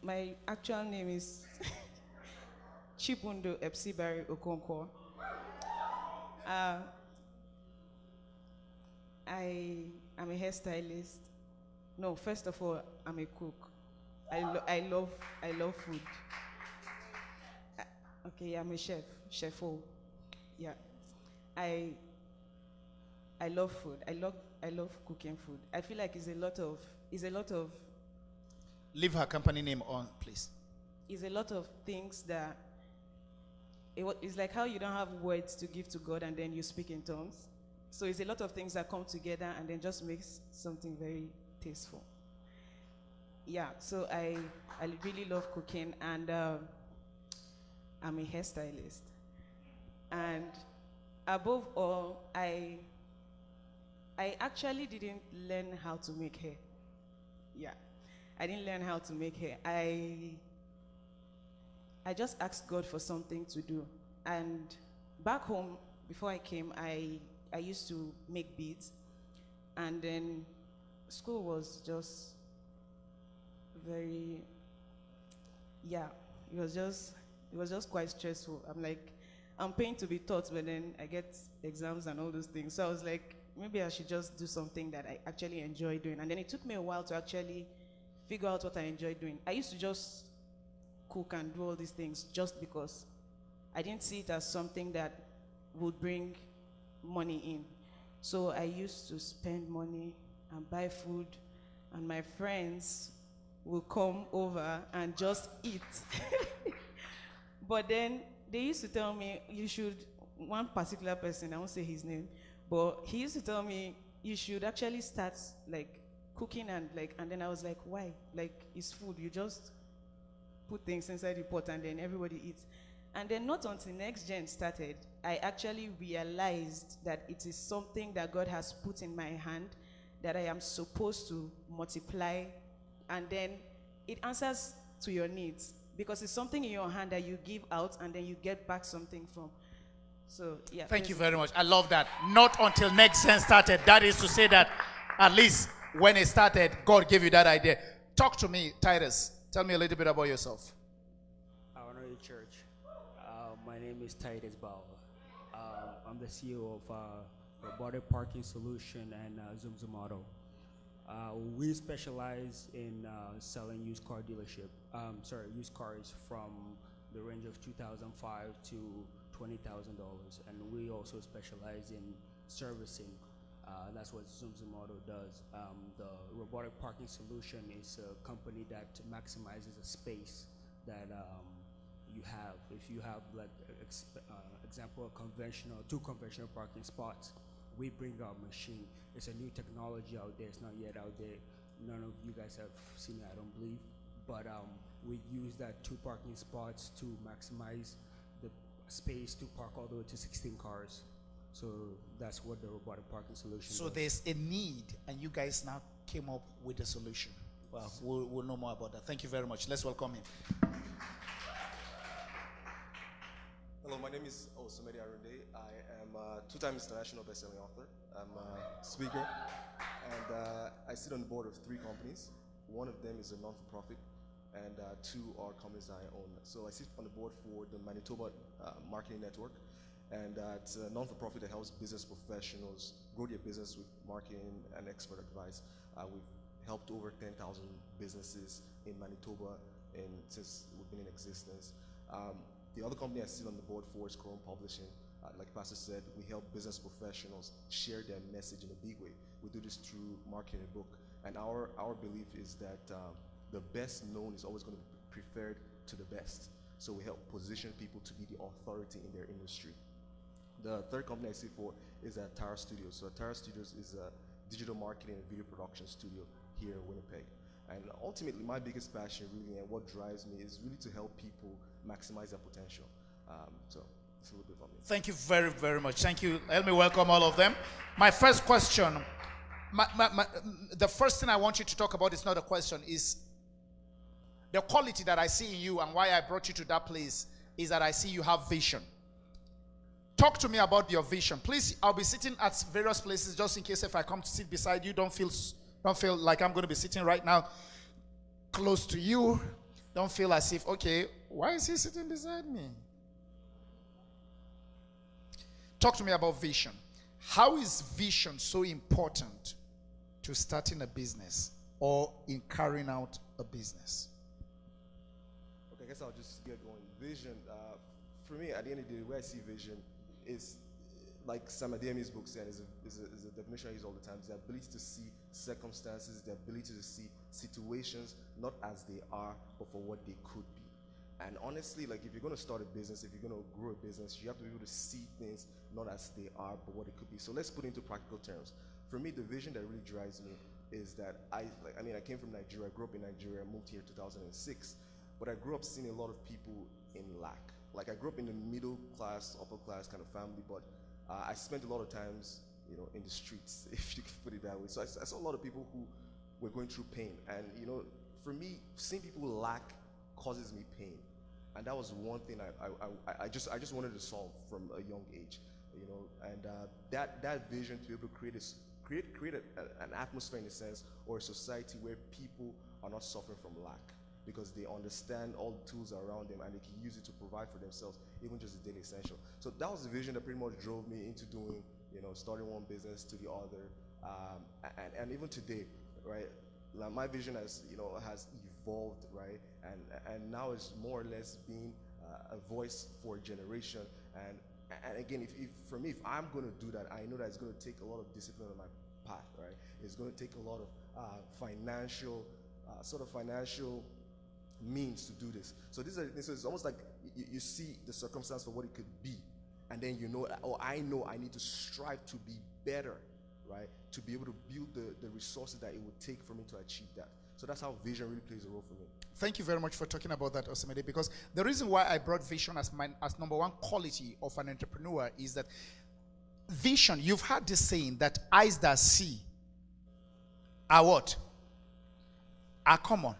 My actual name is Chindo Okonkwo. I am a hairstylist. No, first of all, I'm a cook. I love food. Okay, I'm a chef. Yeah. I love food. I love cooking food. I feel like it's a lot of Leave her company name on, please. It's a lot of things that it's like how you don't have words to give to God and then you speak in tongues. So it's a lot of things that come together and then just makes something very tasteful. Yeah, so I really love cooking, and I'm a hairstylist. And above all, I actually didn't learn how to make hair. Yeah, I didn't learn how to make hair. I just asked God for something to do. And back home, before I came, I used to make beads. And then school was just very, yeah, it was just quite stressful. I'm paying to be taught, but then I get exams and all those things. So I was like, maybe I should just do something that I actually enjoy doing. And then it took me a while to actually figure out what I enjoy doing. I used to just cook and do all these things just because I didn't see it as something that would bring money in. So I used to spend money and buy food, and my friends will come over and just eat. But then they used to tell me, one particular person, I won't say his name, but he used to tell me, you should actually start like cooking and then I was like, why? Like, it's food, you just put things inside the pot and then everybody eats. And then not until NextGen started, I actually realized that it is something that God has put in my hand that I am supposed to multiply, and then it answers to your needs because it's something in your hand that you give out and then you get back something from. So, yeah. Thank you very much. I love that. Not until NextGen started. That is to say that at least when it started, God gave you that idea. Talk to me, Titus. Tell me a little bit about yourself. Arhunwunde Church. My name is Titus Bawa. I'm the CEO of Robotic Parking Solution and Zoom Auto. We specialize in selling used cars from the range of $2,500 to $20,000, and we also specialize in servicing. That's what Zoom Auto does. The Robotic Parking Solution is a company that maximizes a space that you have. If you have, like, example, two conventional parking spots, we bring our machine. It's a new technology out there. It's not yet out there. None of you guys have seen it, I don't believe. But we use that 2 parking spots to maximize the space to park all the way to 16 cars. So that's what the robotic parking solution So does. there's a need, and you guys now came up with a solution. Well, we'll know more about that. Thank you very much. Let's welcome him. Hello, my name is Osamede. I am a 2-time international best-selling author. I'm a speaker, and I sit on the board of 3 companies. One of them is a non-for-profit, and 2 are companies I own. So I sit on the board for the Manitoba Marketing Network, and it's a non-for-profit that helps business professionals grow their business with marketing and expert advice. We've helped over 10,000 businesses in Manitoba since we've been in existence. The other company I sit on the board for is Couronne Publishing. Like Pastor said, we help business professionals share their message in a big way. We do this through marketing a book. And our belief is that the best known is always going to be preferred to the best. So we help position people to be the authority in their industry. The third company I sit for is Atara Studios. So Atara Studios is a digital marketing and video production studio here in Winnipeg. And ultimately, my biggest passion really and what drives me is really to help people maximize their potential. So it's a little bit about me. Thank you very, very much. Thank you. Let me welcome all of them. My first question, the first thing I want you to talk about is not a question, is the quality that I see in you, and why I brought you to that place is that I see you have vision. Talk to me about your vision. Please, I'll be sitting at various places just in case if I come to sit beside you, don't feel like I'm going to be sitting right now. close to you. Don't feel as if, okay, why is he sitting beside me? Talk to me about vision. How is vision so important to starting a business or in carrying out a business? Okay, I guess I'll just get going. Vision, for me, at the end of the day, the way I see vision is, like Sam Adeyemi's book said, is a definition I use all the time. It's the ability to see circumstances, the ability to see situations not as they are, but for what they could be. And honestly, like if you're going to start a business, if you're going to grow a business, you have to be able to see things not as they are, but what it could be. So let's put it into practical terms. For me, the vision that really drives me is that I came from Nigeria. I grew up in Nigeria, moved here in 2006, but I grew up seeing a lot of people in lack. Like I grew up in the middle class, upper class kind of family, but I spent a lot of times, in the streets, if you can put it that way. So I saw a lot of people who were going through pain, and for me, seeing people lack causes me pain, and that was one thing I just wanted to solve from a young age, and that vision to be able to create an atmosphere, in a sense, or a society where people are not suffering from lack, because they understand all the tools around them and they can use it to provide for themselves, even just the daily essential. So that was the vision that pretty much drove me into doing, starting one business to the other, and even today, right? Like my vision has evolved, right? And now it's more or less being a voice for a generation. And again, if I'm going to do that, I know that it's going to take a lot of discipline on my path, right? It's going to take a lot of financial means to do this. So this is almost like you see the circumstance for what it could be, and then I know I need to strive to be better, right? To be able to build the resources that it would take for me to achieve that. So that's how vision really plays a role for me. Thank you very much for talking about that, Osamede, because the reason why I brought vision as number one quality of an entrepreneur is that vision, you've heard this saying that eyes that see are what? Are common.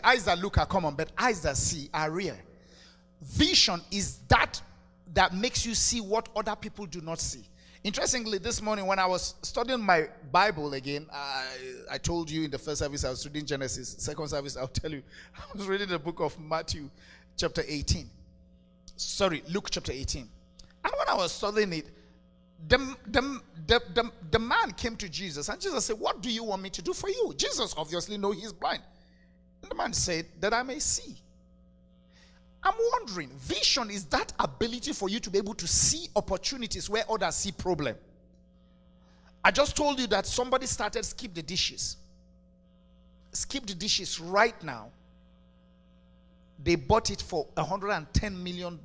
Eyes that look are common, but eyes that see are rare. Vision is that makes you see what other people do not see. Interestingly, this morning when I was studying my Bible again, I told you in the first service I was reading Genesis. Second service, I'll tell you, I was reading the book of Luke chapter 18. And when I was studying it, the man came to Jesus, and Jesus said, "What do you want me to do for you?" Jesus obviously knows he's blind. And the man said, "That I may see." I'm wondering, vision is that ability for you to be able to see opportunities where others see problem. I just told you that somebody started Skip the Dishes. Skip the Dishes right now. They bought it for $110 million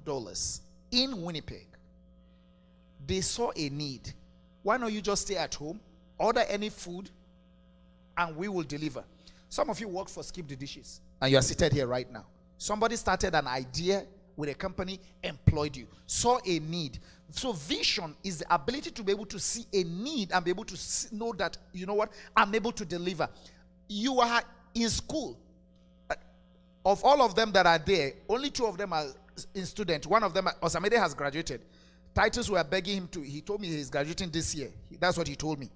in Winnipeg. They saw a need. Why don't you just stay at home, order any food, and we will deliver? Some of you work for Skip the Dishes, and you are seated here right now. Somebody started an idea with a company, employed you, saw a need. So vision is the ability to be able to see a need and be able to know that, you know what, I'm able to deliver. You are in school. Of all of them that are there, only 2 of them are in student. One of them, Osamede, has graduated. Titus, we are begging him to, he told me he's graduating this year. That's what he told me.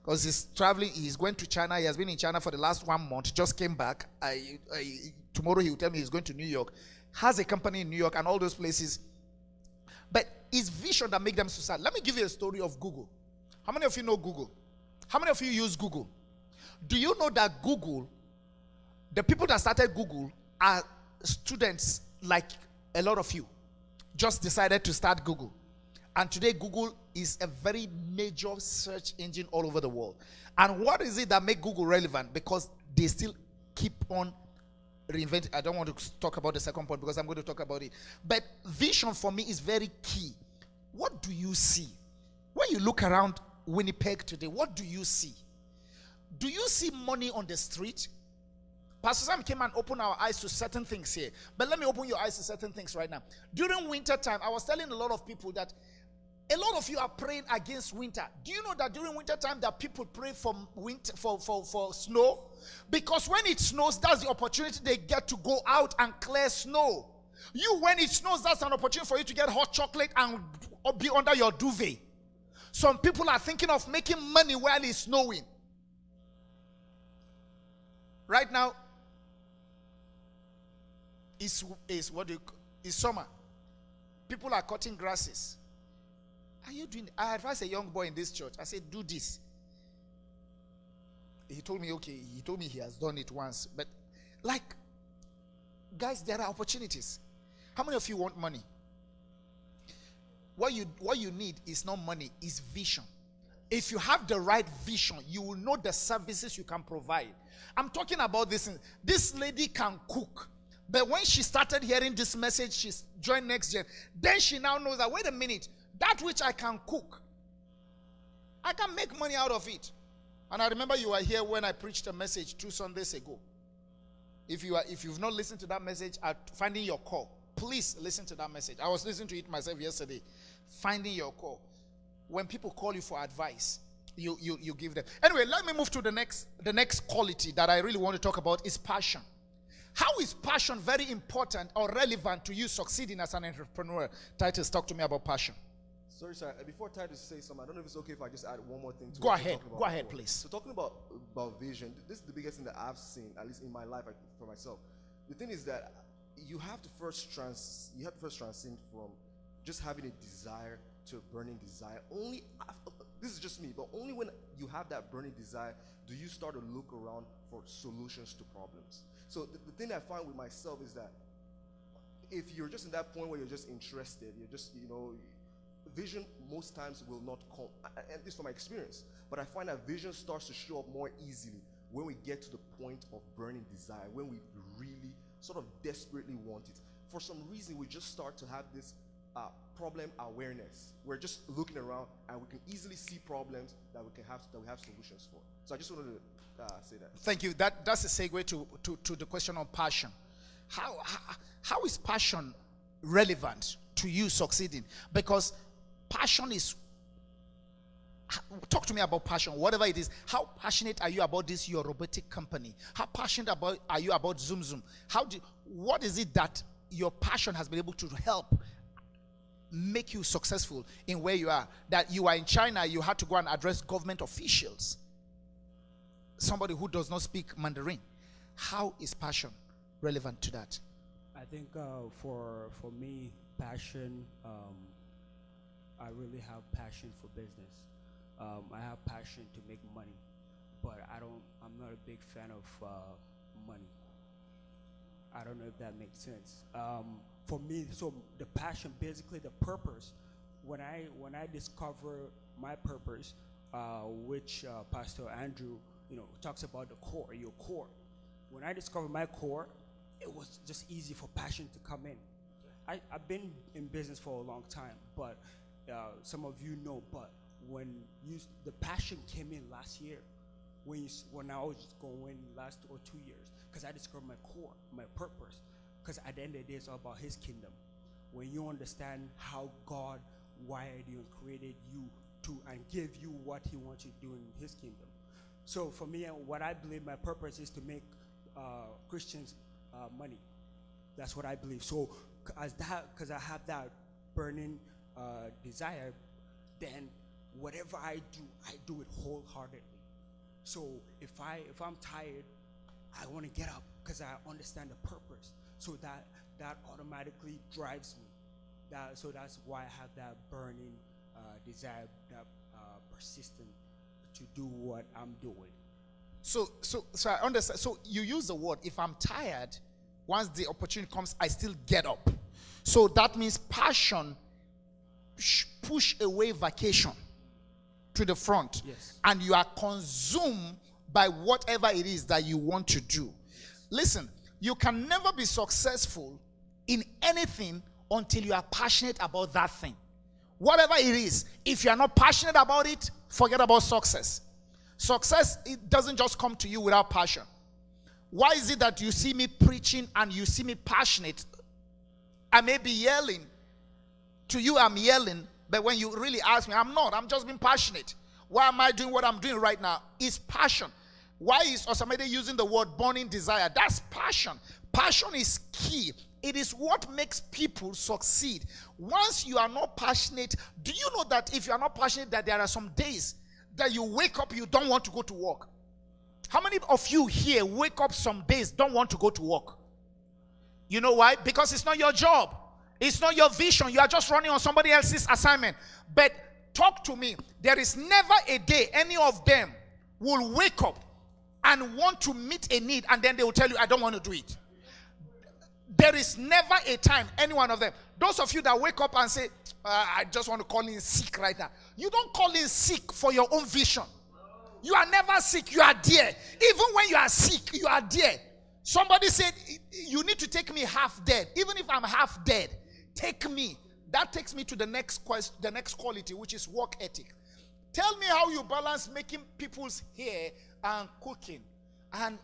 Because he's traveling, he's going to China. He has been in China for the last 1 month, just came back. Tomorrow he will tell me he's going to New York. Has a company in New York and all those places. But it's vision that make them so sad. Let me give you a story of Google. How many of you know Google? How many of you use Google? Do you know that Google, the people that started Google are students like a lot of you, just decided to start Google. And today Google is a very major search engine all over the world. And what is it that makes Google relevant? Because they still keep on reinventing. I don't want to talk about the second point because I'm going to talk about it. But vision for me is very key. What do you see? When you look around Winnipeg today, what do you see? Do you see money on the street? Pastor Sam came and opened our eyes to certain things here. But let me open your eyes to certain things right now. During winter time, I was telling a lot of people that a lot of you are praying against winter. Do you know that during winter time that people pray for winter, for snow? Because when it snows, that's the opportunity they get to go out and clear snow. You, when it snows, that's an opportunity for you to get hot chocolate and be under your duvet. Some people are thinking of making money while it's snowing. Right now, is summer. People are cutting grasses. Are you doing? I advised a young boy in this church. I said, do this. He told me, okay. He told me he has done it once. But, like, guys, there are opportunities. How many of you want money? What you need is not money, it's vision. If you have the right vision, you will know the services you can provide. I'm talking about this. This lady can cook. But when she started hearing this message, she joined NextGen. Then she now knows that, wait a minute, that which I can cook, I can make money out of it. And I remember you were here when I preached a message 2 Sundays ago. If you've not listened to that message at Finding Your Call, please listen to that message. I was listening to it myself yesterday. Finding Your Call. When people call you for advice, you give them. Anyway, let me move to the next quality that I really want to talk about is passion. How is passion very important or relevant to you succeeding as an entrepreneur? Titus, talk to me about passion. Sorry, sir. Before Titus says something, I don't know if it's okay if I just add one more thing to Go what ahead. Go Ahead, before. please. So talking about vision, this is the biggest thing that I've seen, at least in my life, for myself. The thing is that you have to first transcend from just having a desire to a burning desire. Only after, this is just me, but only when you have that burning desire do you start to look around for solutions to problems. So the thing I find with myself is that if you're just in that point where you're just interested, you're just, vision most times will not come, at least from my experience. But I find that vision starts to show up more easily when we get to the point of burning desire, when we really sort of desperately want it. For some reason, we just start to have this problem awareness. We're just looking around and we can easily see problems that we have solutions for. So I just wanted to say that. Thank you. That's a segue to the question on passion. How is passion relevant to you succeeding? Because passion is, talk to me about passion, whatever it is. How passionate are you about this, your robotic company? How passionate are you about Zoom? What is it that your passion has been able to help make you successful in where you are? That you are in China, you had to go and address government officials. Somebody who does not speak Mandarin. How is passion relevant to that? I think for me, passion, I really have passion for business. I have passion to make money, but I'm not a big fan of money. I don't know if that makes sense. For me, so the passion, basically the purpose, when I discover my purpose, which Pastor Andrew, talks about the core, your core. When I discovered my core, it was just easy for passion to come in. I've been in business for a long time, but some of you know, but when the passion came in last year, when I was going last 2 years, because I discovered my core, my purpose. Because at the end of the day, it's all about His kingdom. When you understand how God wired you and created you and gave you what He wants you to do in His kingdom. So for me, what I believe my purpose is to make Christians money. That's what I believe. So because I have that burning desire, then whatever I do it wholeheartedly. So if I'm tired, I want to get up because I understand the purpose. So that automatically drives me. So that's why I have that burning desire, that persistent to do what I'm doing. So I understand. So you use the word, if I'm tired, once the opportunity comes, I still get up. So that means passion push away vacation to the front. Yes. And you are consumed by whatever it is that you want to do. Listen, you can never be successful in anything until you are passionate about that thing. Whatever it is, if you are not passionate about it, forget about success. Success, it doesn't just come to you without passion. Why is it that you see me preaching and you see me passionate? I may be yelling. To you, I'm yelling. But when you really ask me, I'm not. I'm just being passionate. Why am I doing what I'm doing right now? It's passion. Why is Osamede using the word burning desire? That's passion. Passion is key. It is what makes people succeed. Once you are not passionate, do you know that if you are not passionate, that there are some days that you wake up, you don't want to go to work? How many of you here wake up some days, don't want to go to work? You know why? Because it's not your job. It's not your vision. You are just running on somebody else's assignment. But talk to me. There is never a day any of them will wake up and want to meet a need, and then they will tell you, I don't want to do it. There is never a time, any one of them. Those of you that wake up and say, I just want to call in sick right now. You don't call in sick for your own vision. You are never sick. You are there. Even when you are sick, you are there. Somebody said, you need to take me half dead. Even if I'm half dead, take me. That takes me to the next quality, which is work ethic. Tell me how you balance making people's hair and cooking and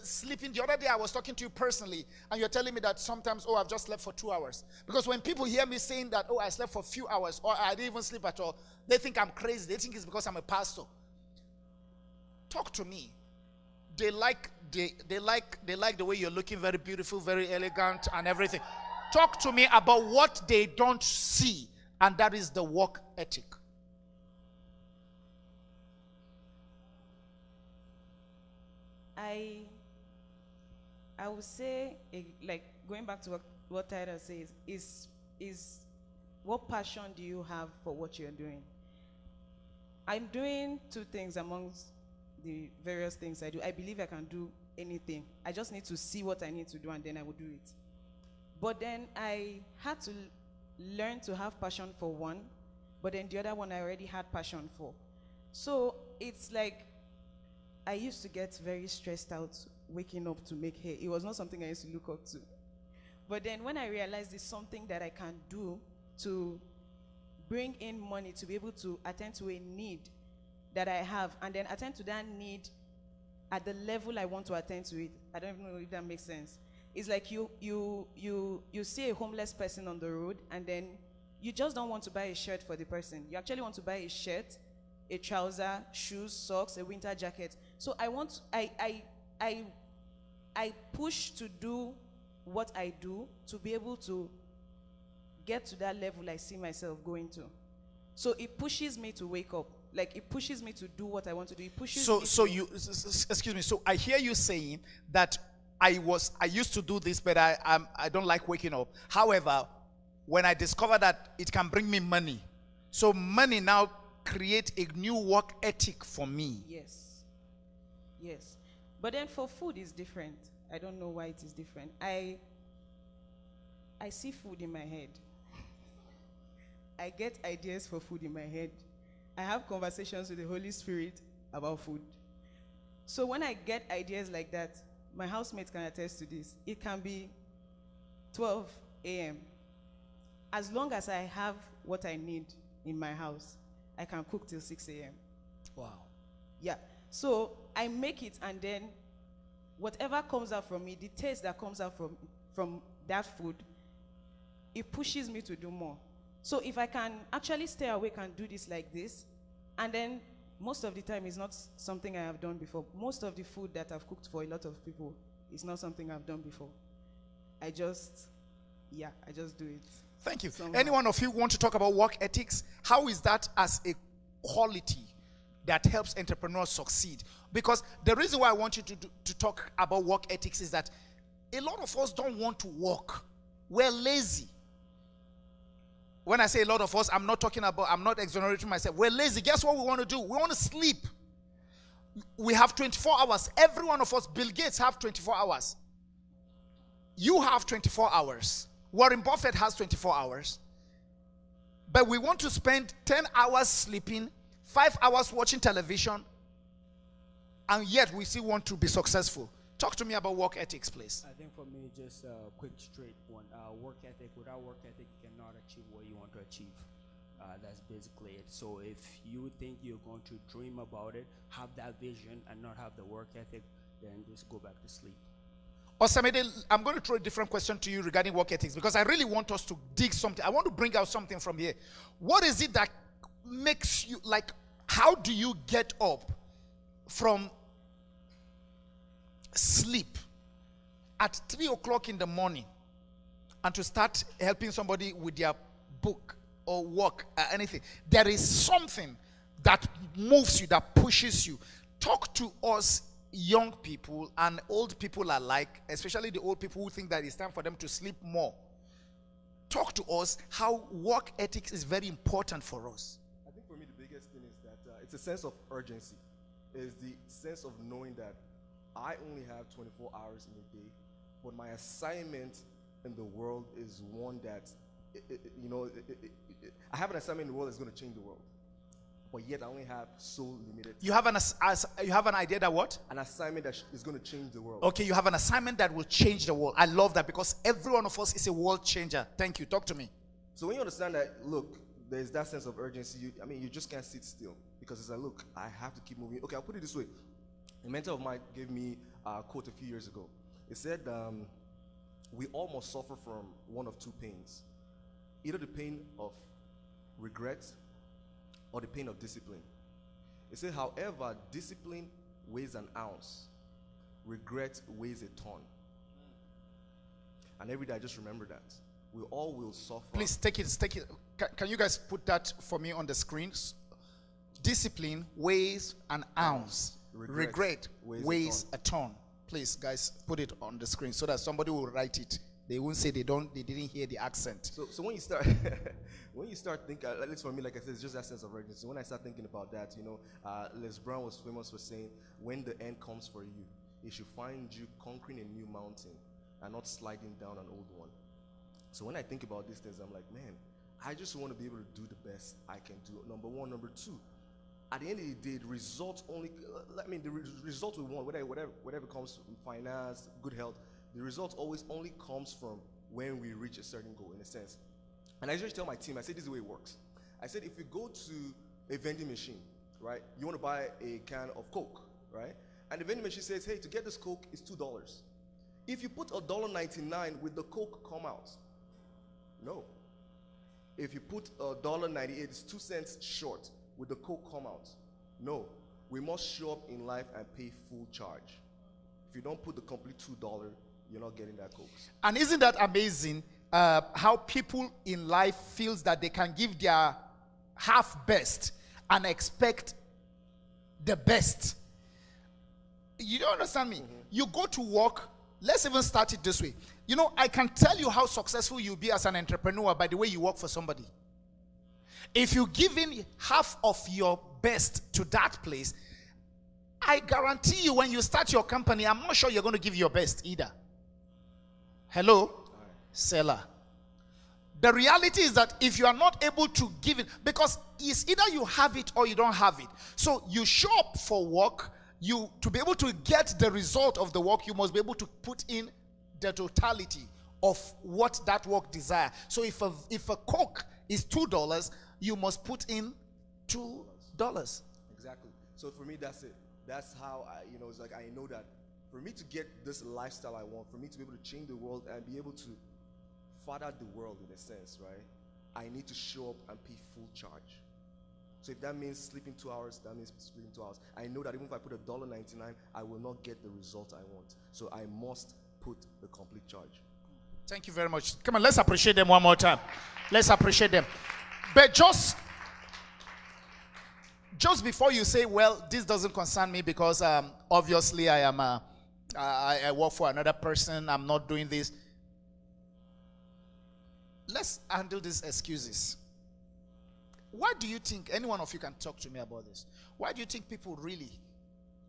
sleeping. The other day I was talking to you personally, and you're telling me that sometimes, I've just slept for 2 hours. Because when people hear me saying that, I slept for a few hours, or I didn't even sleep at all, they think I'm crazy. They think it's because I'm a pastor. Talk to me. They like the way you're looking, very beautiful, very elegant, and everything. Talk to me about what they don't see, and that is the work ethic. I would say, like going back to what Titus says, is what passion do you have for what you're doing? I'm doing 2 things amongst the various things I do. I believe I can do anything. I just need to see what I need to do, and then I will do it. But then I had to learn to have passion for one, but then the other one I already had passion for. So it's like I used to get very stressed out waking up to make hair. It was not something I used to look up to. But then when I realized it's something that I can do to bring in money to be able to attend to a need that I have, and then attend to that need at the level I want to attend to it. I don't even know if that makes sense. It's like you see a homeless person on the road, and then you just don't want to buy a shirt for the person. You actually want to buy a shirt, a trouser, shoes, socks, a winter jacket. So I push to do what I do to be able to get to that level I see myself going to. So it pushes me to wake up. Like, it pushes me to do what I want to do. It pushes me excuse me. So I hear you saying that I used to do this, but I don't like waking up. However, when I discovered that it can bring me money, so money now create a new work ethic for me. Yes. But then for food is different. I don't know why it is different. I see food in my head. I get ideas for food in my head. I have conversations with the Holy Spirit about food. So when I get ideas like that, my housemates can attest to this. It can be 12 a.m. As long as I have what I need in my house, I can cook till 6 a.m. Wow. Yeah. So I make it, and then whatever comes out from me, the taste that comes out from that food, it pushes me to do more. So if I can actually stay awake and do this like this, and then most of the time it's not something I have done before. Most of the food that I've cooked for a lot of people is not something I've done before. I just do it. Thank you. Somehow. Any one of you want to talk about work ethics? How is that as a quality that helps entrepreneurs succeed? Because the reason why I want you to talk about work ethics is that a lot of us don't want to work. We're lazy. When I say a lot of us, I'm not exonerating myself. We're lazy. Guess what we want to do? We want to sleep. We have 24 hours. Every one of us, Bill Gates have 24 hours. You have 24 hours. Warren Buffett has 24 hours. But we want to spend 10 hours sleeping, 5 hours watching television, and yet we still want to be successful. Talk to me about work ethics, please. I think for me, just a quick, straight one. Work ethic. Without work ethic, you cannot achieve what you want to achieve. That's basically it. So if you think you're going to dream about it, have that vision, and not have the work ethic, then just go back to sleep. Osamede, I'm going to throw a different question to you regarding work ethics, because I really want us to dig something. I want to bring out something from here. What is it that makes you, like, how do you get up from sleep at 3 o'clock in the morning and to start helping somebody with their book or work or anything? There is something that moves you, that pushes you. Talk to us young people and old people alike, especially the old people who think that it's time for them to sleep more. Talk to us how work ethics is very important for us. I think for me the biggest thing is that it's a sense of urgency. It's the sense of knowing that I only have 24 hours in a day, but my assignment in the world is one that, I have an assignment in the world that's going to change the world. But yet I only have so limited. You have an idea that what? An assignment that is going to change the world. Okay, you have an assignment that will change the world. I love that because every one of us is a world changer. Thank you. Talk to me. So when you understand that, look, there's that sense of urgency. You just can't sit still because it's like, look, I have to keep moving. Okay, I'll put it this way. A mentor of mine gave me a quote a few years ago. It said, we all must suffer from one of two pains. Either the pain of regret or the pain of discipline. It said, however, discipline weighs an ounce, regret weighs a ton. And every day I just remember that. We all will suffer. Please take it. Can you guys put that for me on the screen? Discipline weighs an ounce. Regret weighs a ton. Please, guys, put it on the screen so that somebody will write it. They won't say they didn't hear the accent. So when you start, when you start thinking, at least for me, like I said, it's just that sense of urgency. When I start thinking about that, Les Brown was famous for saying, when the end comes for you, it should find you conquering a new mountain and not sliding down an old one. So when I think about these things, I'm like, man, I just want to be able to do the best I can do. Number one. Number two, at the end of the day, the results only, the results we want, whatever comes from finance, good health, the results always only comes from when we reach a certain goal, in a sense. And I usually tell my team, I say this is the way it works. I said, if you go to a vending machine, right, you want to buy a can of Coke, right? And the vending machine says, hey, to get this Coke is $2. If you put $1.99, will the Coke come out? No. If you put $1.98, it's 2 cents short, will the Coke come out? No. We must show up in life and pay full charge. If you don't put the complete $2, you're not getting that Coke. And isn't that amazing how people in life feels that they can give their half best and expect the best? You don't understand me? Mm-hmm. You go to work. Let's even start it this way. I can tell you how successful you'll be as an entrepreneur by the way you work for somebody. If you give in half of your best to that place, I guarantee you when you start your company, I'm not sure you're going to give your best either. Hello? Right. Seller. The reality is that if you are not able to give it, because it's either you have it or you don't have it. So you show up for work, to be able to get the result of the work, you must be able to put in the totality of what that work desire. So if a Coke is $2, you must put in $2. Exactly. So for me, that's it. That's how it's like I know that for me to get this lifestyle I want, for me to be able to change the world and be able to father the world in a sense, right? I need to show up and pay full charge. So if that means sleeping 2 hours, that means sleeping 2 hours. I know that even if I put $1.99, I will not get the result I want. So I must put the complete charge. Thank you very much. Come on, let's appreciate them one more time. Let's appreciate them. But just before you say, well, this doesn't concern me because obviously I work for another person, I'm not doing this. Let's handle these excuses. Why do you think, any one of you can talk to me about this, why do you think people really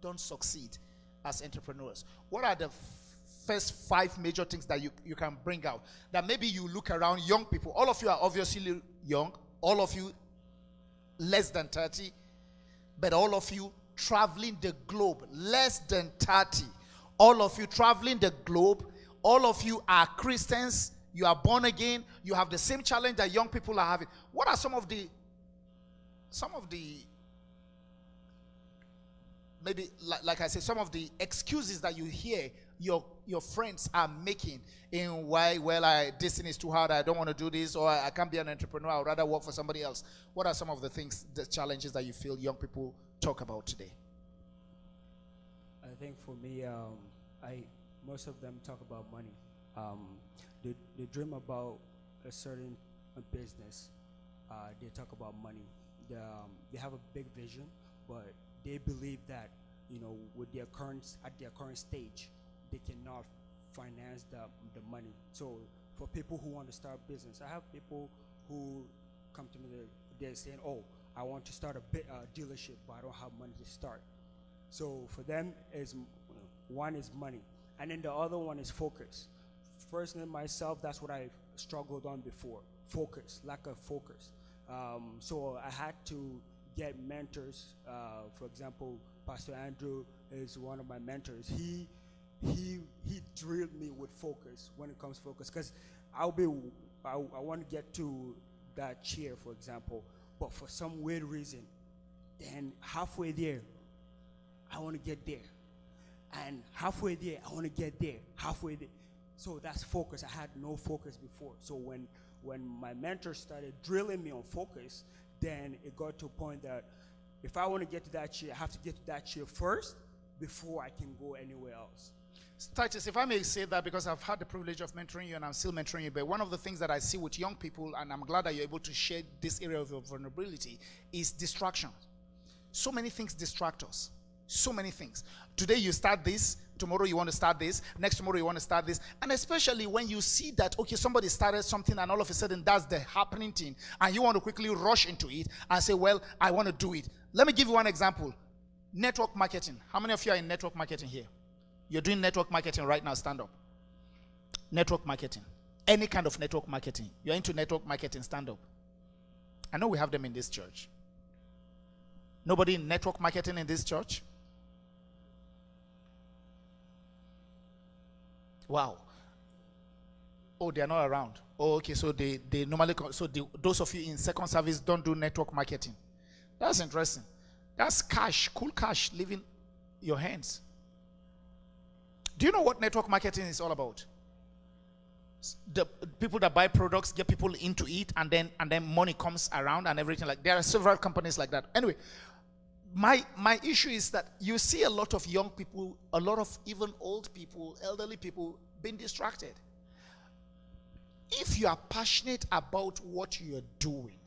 don't succeed as entrepreneurs? What are the first 5 major things that you can bring out? That maybe you look around, young people, all of you are obviously young, all of you less than 30, but all of you traveling the globe, less than 30. All of you traveling the globe, all of you are Christians, you are born again, you have the same challenge that young people are having. What are some of the maybe like I said, some of the excuses that you hear your friends are making in why, well, this thing is too hard, I don't want to do this, or I can't be an entrepreneur, I'd rather work for somebody else. What are some of the things, the challenges that you feel young people talk about today? I think for me, most of them talk about money. They dream about a certain business. They talk about money. They have a big vision, but they believe that with their current stage, they cannot finance the money. So for people who want to start business, I have people who come to me, they're saying, oh, I want to start a dealership, but I don't have money to start. So for them, one is money, and then the other one is focus. Personally, myself, that's what I've struggled on before, lack of focus. So I had to get mentors. For example, Pastor Andrew is one of my mentors. He drilled me with focus when it comes to focus, because I want to get to that chair, for example, but for some weird reason, then halfway there, I want to get there, and halfway there, I want to get there, halfway there. So that's focus. I had no focus before. So when my mentor started drilling me on focus, then it got to a point that if I want to get to that chair, I have to get to that chair first before I can go anywhere else. Titus, if I may say that, because I've had the privilege of mentoring you and I'm still mentoring you, but one of the things that I see with young people, and I'm glad that you're able to share this area of your vulnerability, is distraction. So many things distract us. So many things. Today you start this, tomorrow you want to start this, next tomorrow you want to start this, and especially when you see that, okay, somebody started something and all of a sudden that's the happening thing, and you want to quickly rush into it and say, well, I want to do it. Let me give you one example. Network marketing. How many of you are in network marketing here? You're doing network marketing right now, stand up. Network marketing. Any kind of network marketing. You're into network marketing, stand up. I know we have them in this church. Nobody in network marketing in this church? Wow. Oh, they are not around. Oh, okay, so they normally, those of you in second service don't do network marketing. That's interesting. That's cash, cool cash leaving your hands. Do you know what network marketing is all about? The people that buy products get people into it, and then money comes around and everything. Like, there are several companies like that. Anyway, my issue is that you see a lot of young people, a lot of even old people, elderly people being distracted. If you are passionate about what you're doing,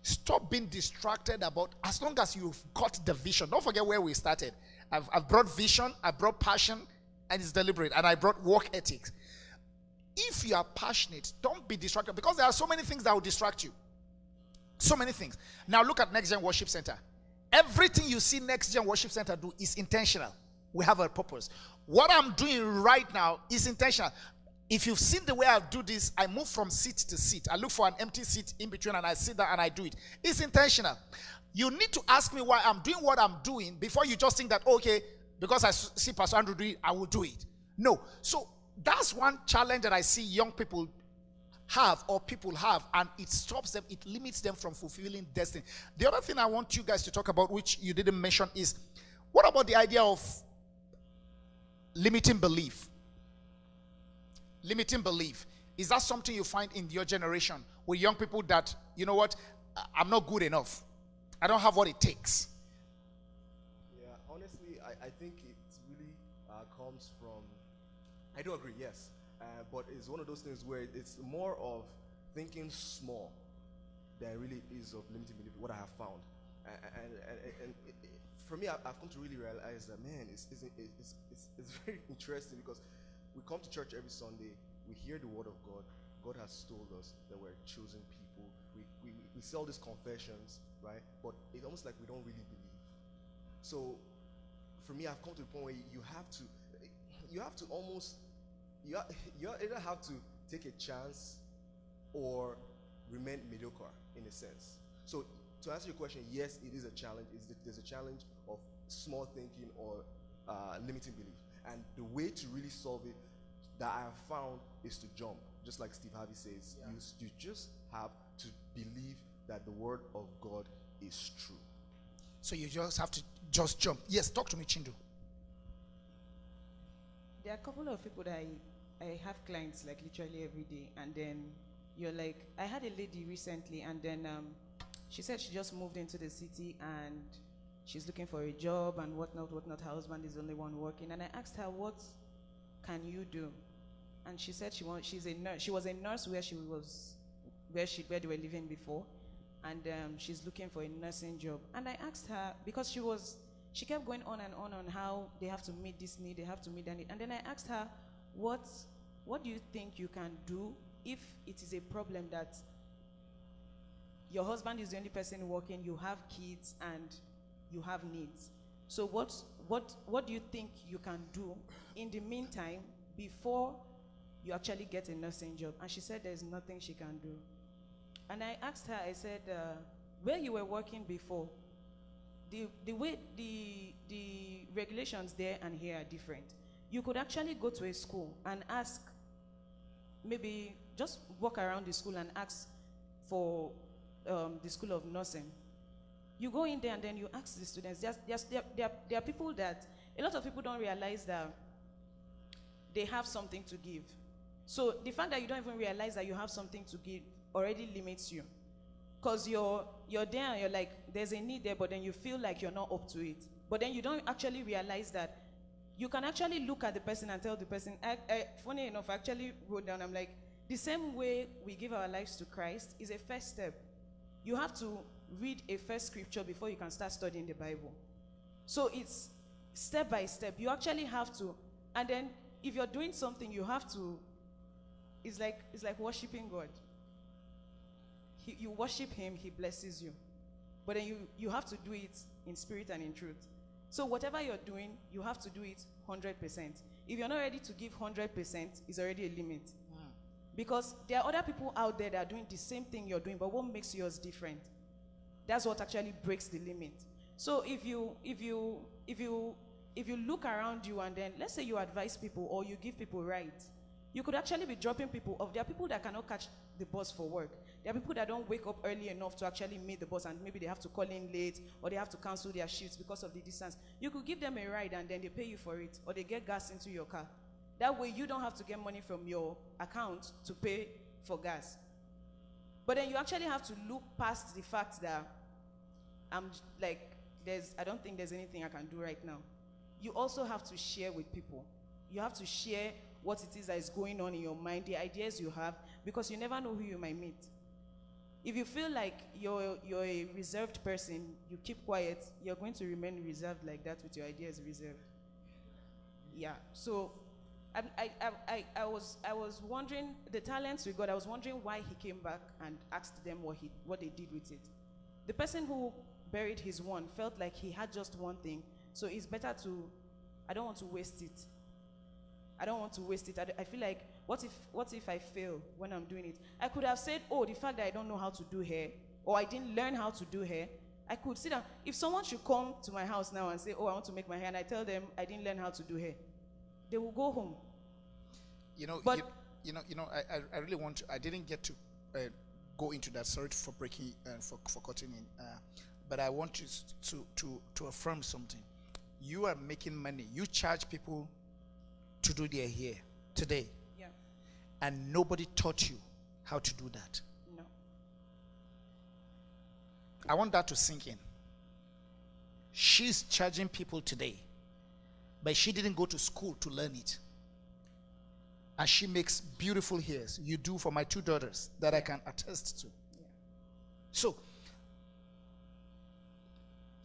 stop being distracted about, as long as you've got the vision. Don't forget where we started. I've brought vision, I brought passion, and it's deliberate, and I brought work ethics. If you are passionate, don't be distracted, because there are so many things that will distract you. So many things. Now look at NextGen Worship Center. Everything you see NextGen Worship Center do is intentional. We have a purpose. What I'm doing right now is intentional. If you've seen the way I do this, I move from seat to seat. I look for an empty seat in between and I sit down and I do it. It's intentional. You need to ask me why I'm doing what I'm doing before you just think that, okay, because I see Pastor Andrew do it, I will do it. No. So that's one challenge that I see young people have, or people have, and it stops them, it limits them from fulfilling destiny. The other thing I want you guys to talk about, which you didn't mention, is what about the idea of limiting belief? Limiting belief. Is that something you find in your generation with young people that, you know what, I'm not good enough, I don't have what it takes? Yeah, honestly, I think it really comes from, I do agree, yes, but it's one of those things where it's more of thinking small than really is of limiting belief, what I have found. And for me, I've come to really realize that, man, it's very interesting, because we come to church every Sunday, we hear the word of God. God has told us that we're chosen people. We say all these confessions, right? But it's almost like we don't really believe. So for me, I've come to the point where you either have to take a chance or remain mediocre in a sense. So to answer your question, yes, it is a challenge. There's a challenge of small thinking or limiting belief. And the way to really solve it that I have found is to jump. Just like Steve Harvey says, yeah. You just have to believe that the word of God is true. So you just have to just jump. Yes, talk to me, Chindo. There are a couple of people that I have clients like literally every day, and then you're like, I had a lady recently, and then she said she just moved into the city and she's looking for a job and whatnot. Her husband is the only one working, and I asked her, what can you do? And she said she's a nurse. She was a nurse where they were living before, and she's looking for a nursing job. And I asked her, because she was she kept going on and on how they have to meet this need, they have to meet that need. And then I asked her, what do you think you can do if it is a problem that your husband is the only person working, you have kids, and you have needs? So what do you think you can do in the meantime before you actually get a nursing job? And she said there's nothing she can do. And I asked her, I said, where you were working before, the way the regulations there and here are different. You could actually go to a school and ask, maybe just walk around the school and ask for the school of nursing. You go in there and then you ask the students. There are people that, a lot of people don't realize that they have something to give. So the fact that you don't even realize that you have something to give already limits you. Because you're there and you're like, there's a need there, but then you feel like you're not up to it. But then you don't actually realize that you can actually look at the person and tell the person, funny enough, I actually wrote down, I'm like, the same way we give our lives to Christ is a first step. You have to read a first scripture before you can start studying the Bible. So it's step by step. You actually have to, and then if you're doing something, you have to, it's like worshiping God. You worship him, he blesses you. But then you have to do it in spirit and in truth. So whatever you're doing, you have to do it 100%. If you're not ready to give 100%, it's already a limit. Because there are other people out there that are doing the same thing you're doing, but what makes yours different? That's what actually breaks the limit. So if you look around you and then, let's say you advise people or you give people rights, you could actually be dropping people off. There are people that cannot catch the bus for work. There are people that don't wake up early enough to actually meet the bus, and maybe they have to call in late or they have to cancel their shifts because of the distance. You could give them a ride and then they pay you for it, or they get gas into your car. That way you don't have to get money from your account to pay for gas. But then you actually have to look past the fact that I don't think there's anything I can do right now. You also have to share with people. You have to share what it is that is going on in your mind, the ideas you have, because you never know who you might meet. If you feel like you're a reserved person, you keep quiet, you're going to remain reserved like that with your ideas reserved. Yeah, so I was wondering, the talents we got, I was wondering why he came back and asked them what they did with it. The person who buried his one felt like he had just one thing, so it's better to, I don't want to waste it. I don't want to waste it. I feel like, what if I fail when I'm doing it? I could have said, oh, the fact that I don't know how to do hair, or I didn't learn how to do hair, I could sit down. If someone should come to my house now and say, oh, I want to make my hair, and I tell them I didn't learn how to do hair, they will go home. I really want to, I didn't get to go into that. Sorry for breaking, for cutting in. But I want you to affirm something. You are making money. You charge people to do their hair today. Yeah. And nobody taught you how to do that. No. I want that to sink in. She's charging people today, but she didn't go to school to learn it. And she makes beautiful hairs. You do for my two daughters that I can attest to. Yeah. So,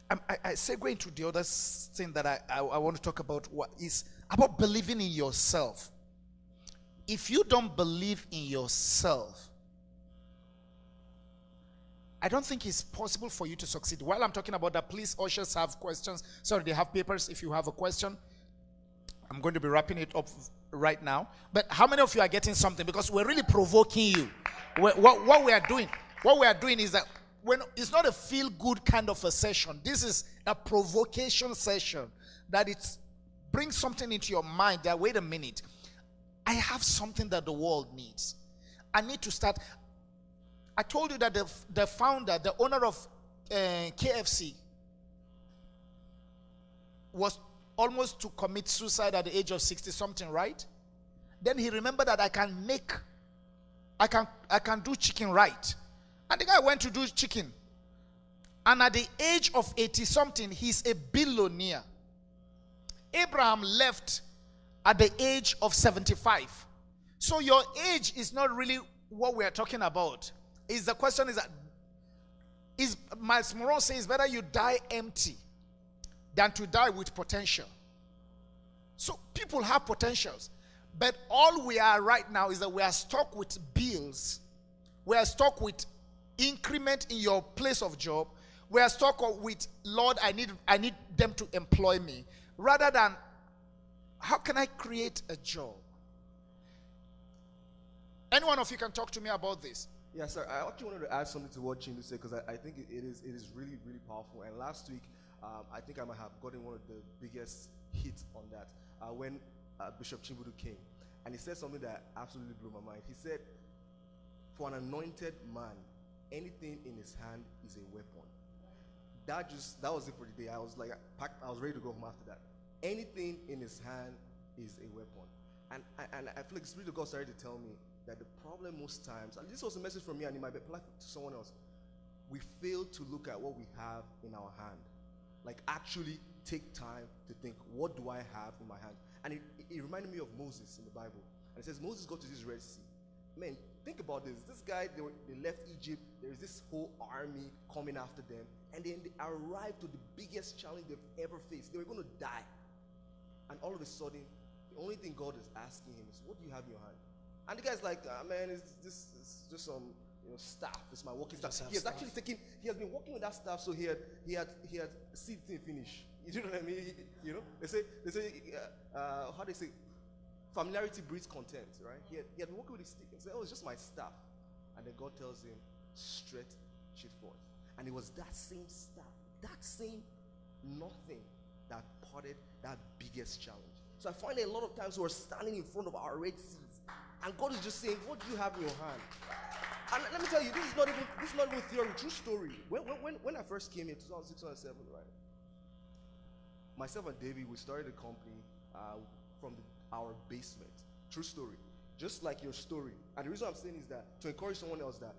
I segue into the other thing that I want to talk about, what is about believing in yourself. If you don't believe in yourself, I don't think it's possible for you to succeed. While I'm talking about that, please, ushers have questions. Sorry, they have papers. If you have a question, I'm going to be wrapping it up right now. But how many of you are getting something? Because we're really provoking you. What we are doing is that it's not a feel-good kind of a session. This is a provocation session. That it brings something into your mind that, wait a minute, I have something that the world needs. I need to start. I told you that the founder, the owner of KFC, was almost to commit suicide at the age of 60-something, right? Then he remembered that I can do chicken right. And the guy went to do chicken. And at the age of 80-something, he's a billionaire. Abraham left at the age of 75. So your age is not really what we are talking about. The question is that, Miles Monroe says, better you die empty than to die with potential. So people have potentials. But all we are right now is that we are stuck with bills. We are stuck with increment in your place of job. We are stuck with, Lord, I need them to employ me. Rather than, how can I create a job? Any one of you can talk to me about this. Yeah, sir. I actually wanted to add something to what Chindo said, because I think it is really, really powerful. And last week, I think I might have gotten one of the biggest hits on that when Bishop Chimbudu came. And he said something that absolutely blew my mind. He said, for an anointed man, anything in his hand is a weapon. That was it for the day. I was like, I was ready to go home after that. Anything in his hand is a weapon. And I feel like the Spirit of God started to tell me that the problem most times, and this was a message from me and it might be applied to someone else, we fail to look at what we have in our hand. Like actually take time to think, what do I have in my hand? And it reminded me of Moses in the Bible. And it says, Moses got to this Red Sea. Man, think about this. This guy, they left Egypt. There's this whole army coming after them. And then they arrived to the biggest challenge they've ever faced. They were going to die. And all of a sudden, the only thing God is asking him is, what do you have in your hand? And the guy's like, man, it's just some staff. It's my working staff. He has been working with that staff, so he had seen thing finish. You know what I mean? They say how they say, familiarity breeds contempt, right? He had been working with his stick and said, oh, it's just my staff. And then God tells him, stretch it forth. And it was that same staff, that same nothing that parted that biggest challenge. So I find that a lot of times we're standing in front of our Red Seas, and God is just saying, what do you have in your hand? And let me tell you, this is not even theory, true story. When I first came here, 2006, 2007, right? Myself and David, we started a company from our basement. True story. Just like your story. And the reason I'm saying is that to encourage someone else that,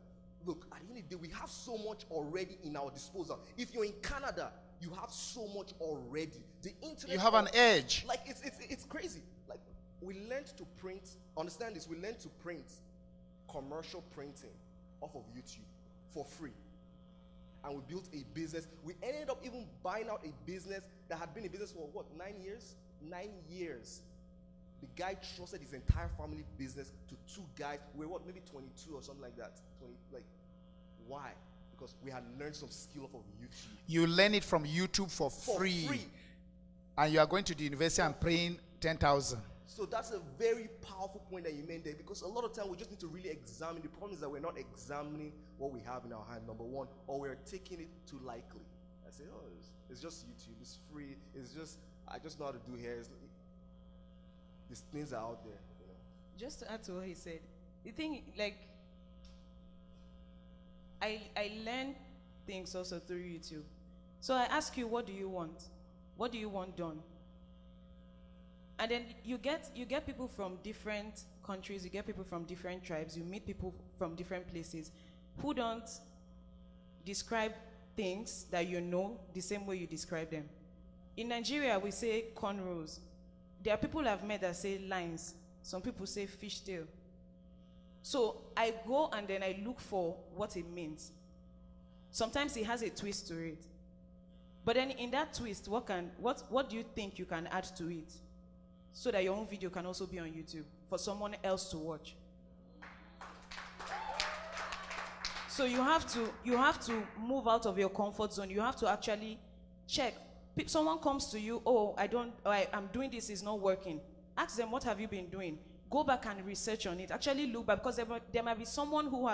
look, at the end of the day, we have so much already in our disposal. If you're in Canada, you have so much already. The internet. You have an edge. Like it's crazy. Like we learned to print. Understand this? We learned to print commercial printing off of YouTube for free. And we built a business. We ended up even buying out a business that had been in business for 9 years? 9 years. The guy trusted his entire family business to two guys. We were maybe 22 or something like that. Why? Because we had learned some skill off of YouTube. You learn it from YouTube for free. And you are going to the university and paying 10,000. So that's a very powerful point that you made there, because a lot of time we just need to really examine. The problem is that we're not examining what we have in our hand, number one, or we're taking it too lightly. I say, oh, it's just YouTube, it's free, I just know how to do hair. These things are out there. Just to add to what he said, the thing, like, I learn things also through YouTube. So I ask you, what do you want? What do you want done? And then you get people from different countries, you get people from different tribes, you meet people from different places who don't describe things that you know the same way you describe them. In Nigeria, we say cornrows. There are people I've met that say lines. Some people say fishtail. So I go and then I look for what it means. Sometimes it has a twist to it. But then in that twist, what do you think you can add to it? So that your own video can also be on YouTube for someone else to watch. So you have to move out of your comfort zone. You have to actually check. Someone comes to you, I'm doing this, it's not working. Ask them, what have you been doing? Go back and research on it. Actually look back, because there might be someone who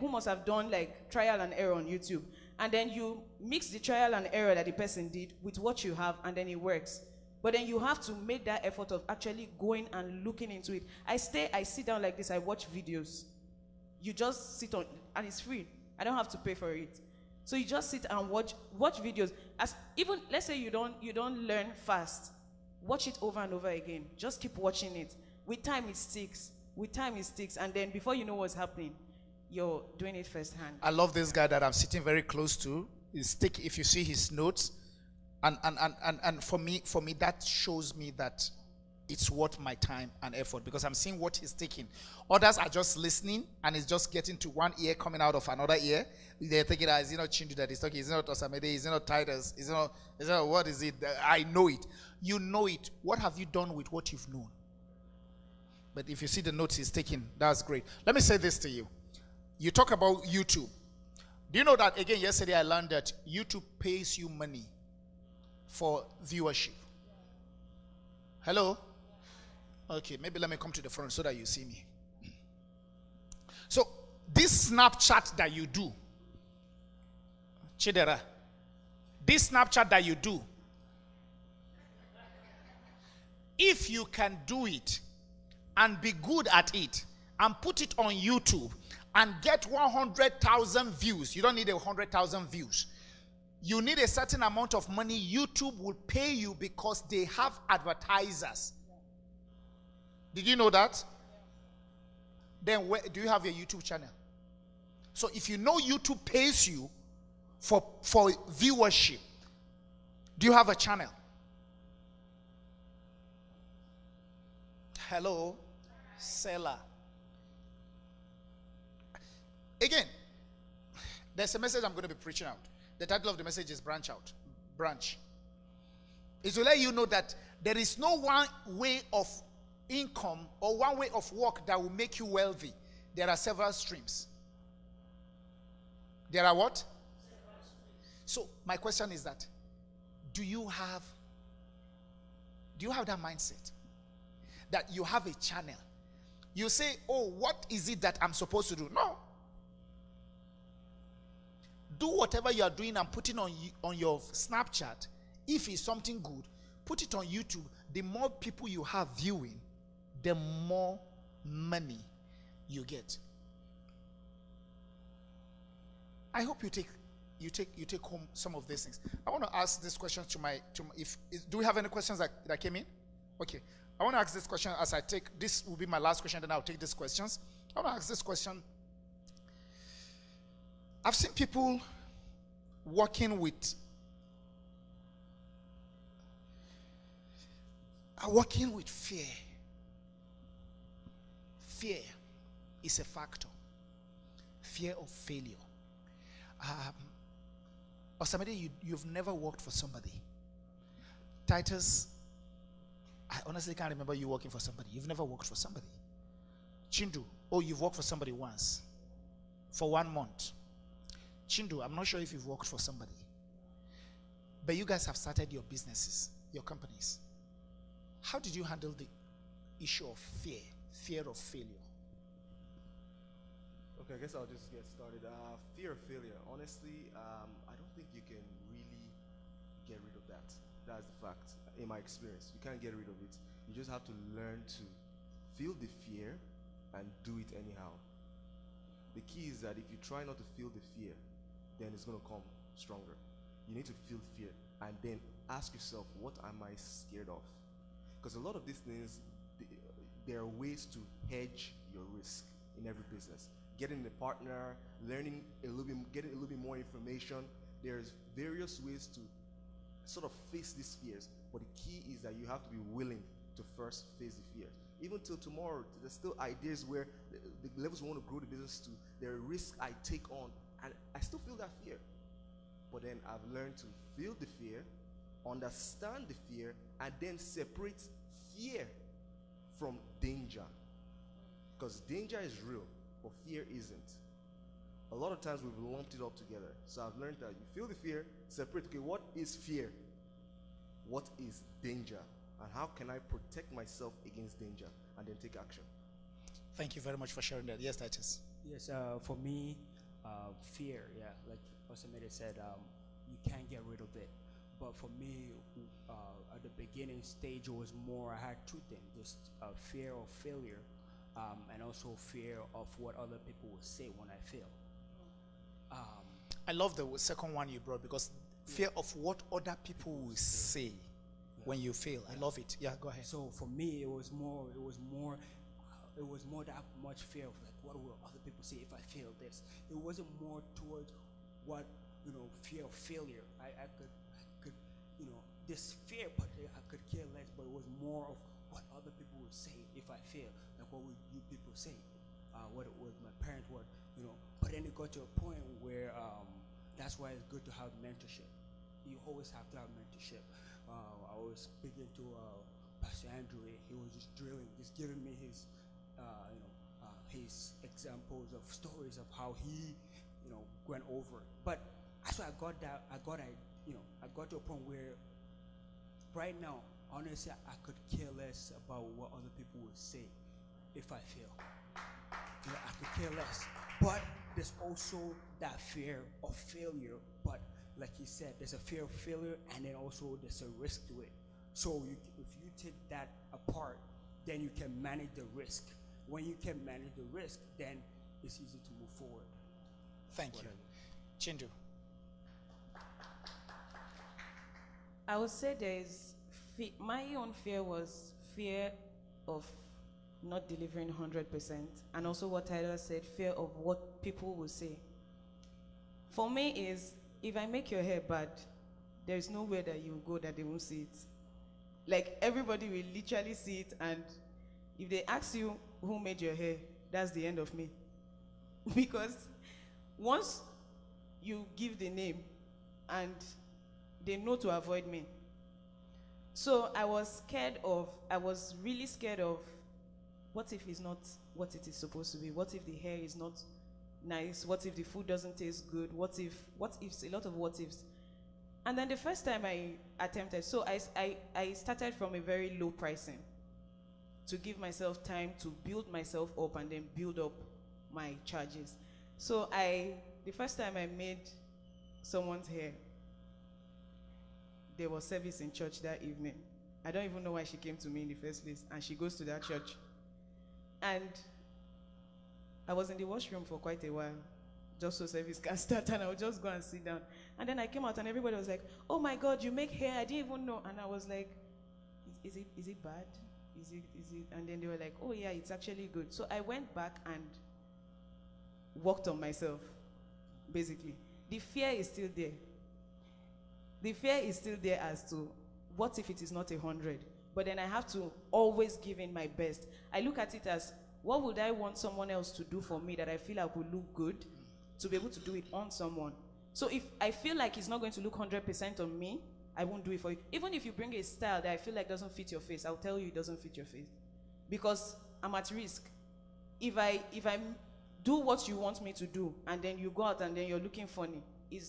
must have done like trial and error on YouTube. And then you mix the trial and error that the person did with what you have, and then it works. But then you have to make that effort of actually going and looking into it. I sit down like this, I watch videos. You just sit on, and it's free. I don't have to pay for it. So you just sit and watch videos. Even let's say you don't learn fast, watch it over and over again. Just keep watching it. With time it sticks. And then before you know what's happening, you're doing it firsthand. I love this guy that I'm sitting very close to. If you see his notes. And for me, that shows me that it's worth my time and effort because I'm seeing what he's taking. Others are just listening and it's just getting to one ear coming out of another ear. They're thinking, is it not Chindo that is talking? Is it not Osamede? Is it not Titus? Is it not what is it? I know it. You know it. What have you done with what you've known? But if you see the notes he's taking, that's great. Let me say this to you. You talk about YouTube. Do you know that, again, yesterday I learned that YouTube pays you money for viewership? Hello? Okay, maybe let me come to the front so that you see me. So, this Snapchat that you do, Chidera, this Snapchat that you do, if you can do it and be good at it and put it on YouTube and get 100,000 views, you don't need 100,000 views. You need a certain amount of money. YouTube will pay you because they have advertisers. Did you know that? Then do you have a YouTube channel? So if you know YouTube pays you for viewership, do you have a channel? Hello, seller. Again, there's a message I'm going to be preaching out. The title of the message is Branch Out. Branch. It's to let you know that there is no one way of income or one way of work that will make you wealthy. There are several streams. There are what? So my question is that, do you have that mindset? That you have a channel. You say, oh, what is it that I'm supposed to do? No. Do whatever you are doing and put it on your Snapchat. If it's something good, put it on YouTube. The more people you have viewing, the more money you get. I hope you take home some of these things. I want to ask this question do we have any questions that came in? Okay. I want to ask this question as I take, this will be my last question, then I'll take these questions. I want to ask this question. I've seen people working with fear. Fear is a factor. Fear of failure. Osamede, you've never worked for somebody. Titus, I honestly can't remember you working for somebody. You've never worked for somebody. Chindo, you've worked for somebody once. For 1 month. Chindo, I'm not sure if you've worked for somebody. But you guys have started your businesses, your companies. How did you handle the issue of fear of failure? Okay, I guess I'll just get started. Fear of failure. Honestly, I don't think you can really get rid of that. That's the fact. In my experience, you can't get rid of it. You just have to learn to feel the fear and do it anyhow. The key is that if you try not to feel the fear, then it's going to come stronger. You need to feel fear and then ask yourself, what am I scared of? Because a lot of these things, there are ways to hedge your risk in every business. Getting a partner, learning a little bit, getting a little bit more information. There's various ways to sort of face these fears. But the key is that you have to be willing to first face the fear. Even till tomorrow, there's still ideas where the levels we want to grow the business to, there are risks I take on, and I still feel that fear. But then I've learned to feel the fear, understand the fear, and then separate fear from danger. Because danger is real, but fear isn't. A lot of times we've lumped it up together. So I've learned that you feel the fear, separate, okay, what is fear? What is danger? And how can I protect myself against danger? And then take action. Thank you very much for sharing that. Yes, Titus. Yes, for me, fear, like Osamede said, you can't get rid of it. But for me, at the beginning stage, it was more, I had two things, just fear of failure, and also fear of what other people will say when I fail. I love the second one you brought, because fear of what other people will say when you fail. I love it. Yeah, go ahead. So for me, it was more that much fear of like, what will other people say if I fail this? It wasn't more towards what, fear of failure. I could, this fear, but I could care less, but it was more of what other people would say if I fail. Like, what would you people say? What would my parents would, you know? But then it got to a point where that's why it's good to have mentorship. You always have to have mentorship. I was speaking to Pastor Andrew. He was just drilling, just giving me his, his examples of stories of how he, went over it. But that's why I got to a point where right now, honestly, I could care less about what other people would say if I fail. I could care less. But there's also that fear of failure. But like he said, there's a fear of failure, and then also there's a risk to it. So if you take that apart, then you can manage the risk. When you can manage the risk, then it's easy to move forward. Thank you. Chindo. I would say there is my own fear was fear of not delivering 100%, and also what Tyler said, fear of what people will say. For me is, if I make your hair bad, there is nowhere that you go that they won't see it. Like, everybody will literally see it, and if they ask you who made your hair, that's the end of me. Because once you give the name, and they know to avoid me. So I was really scared of, what if it's not what it is supposed to be? What if the hair is not nice? What if the food doesn't taste good? What ifs, a lot of what ifs. And then the first time I attempted, so I started from a very low pricing to give myself time to build myself up and then build up my charges. So the first time I made someone's hair, there was service in church that evening. I don't even know why she came to me in the first place, and she goes to that church. And I was in the washroom for quite a while, just so service can start, and I would just go and sit down. And then I came out, and everybody was like, "Oh my God, you make hair? I didn't even know." And I was like, "Is it bad? Is it?" And then they were like, "Oh yeah, it's actually good." So I went back and worked on myself, basically. The fear is still there. The fear is still there as to, what if it is not 100? But then I have to always give in my best. I look at it as, what would I want someone else to do for me that I feel I would look good, to be able to do it on someone? So if I feel like it's not going to look 100% on me, I won't do it for you. Even if you bring a style that I feel like doesn't fit your face, I'll tell you it doesn't fit your face. Because I'm at risk. If I do what you want me to do, and then you go out and then you're looking funny, you're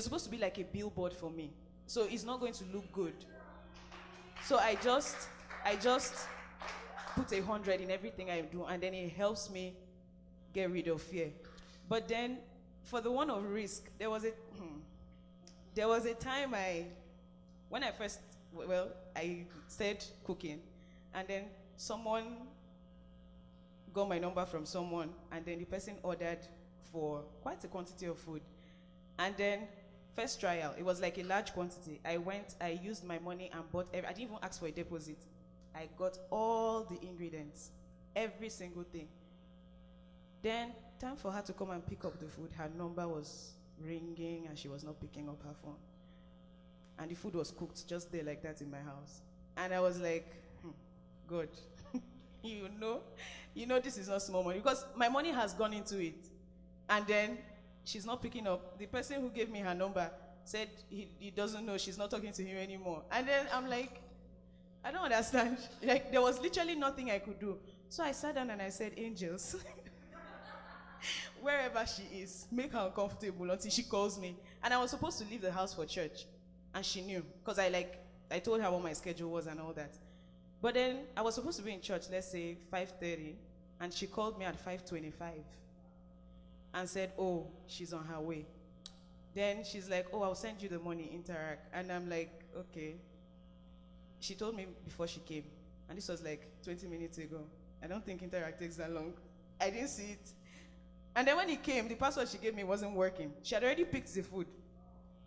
supposed to be like a billboard for me. So it's not going to look good. So I just put 100 in everything I do, and then it helps me get rid of fear. But then, for the one of risk, there was a time when I started cooking, and then someone got my number from someone, and then the person ordered for quite a quantity of food. And then, first trial, it was like a large quantity. I used my money and bought I didn't even ask for a deposit. I got all the ingredients, every single thing. Then, time for her to come and pick up the food, her number was ringing and she was not picking up her phone. And the food was cooked just there like that in my house. And I was like, God, you know this is not small money, because my money has gone into it. And then she's not picking up. The person who gave me her number said he doesn't know, she's not talking to him anymore. And then I'm like, I don't understand. Like, there was literally nothing I could do. So I sat down and I said, angels, wherever she is, make her uncomfortable until she calls me. And I was supposed to leave the house for church. And she knew, because I told her what my schedule was and all that. But then I was supposed to be in church, let's say 5:30, and she called me at 5:25 and said, oh, she's on her way. Then she's like, oh, I'll send you the money, Interact. And I'm like, okay. She told me before she came, and this was like 20 minutes ago. I don't think Interact takes that long. I didn't see it. And then when it came, the password she gave me wasn't working. She had already picked the food.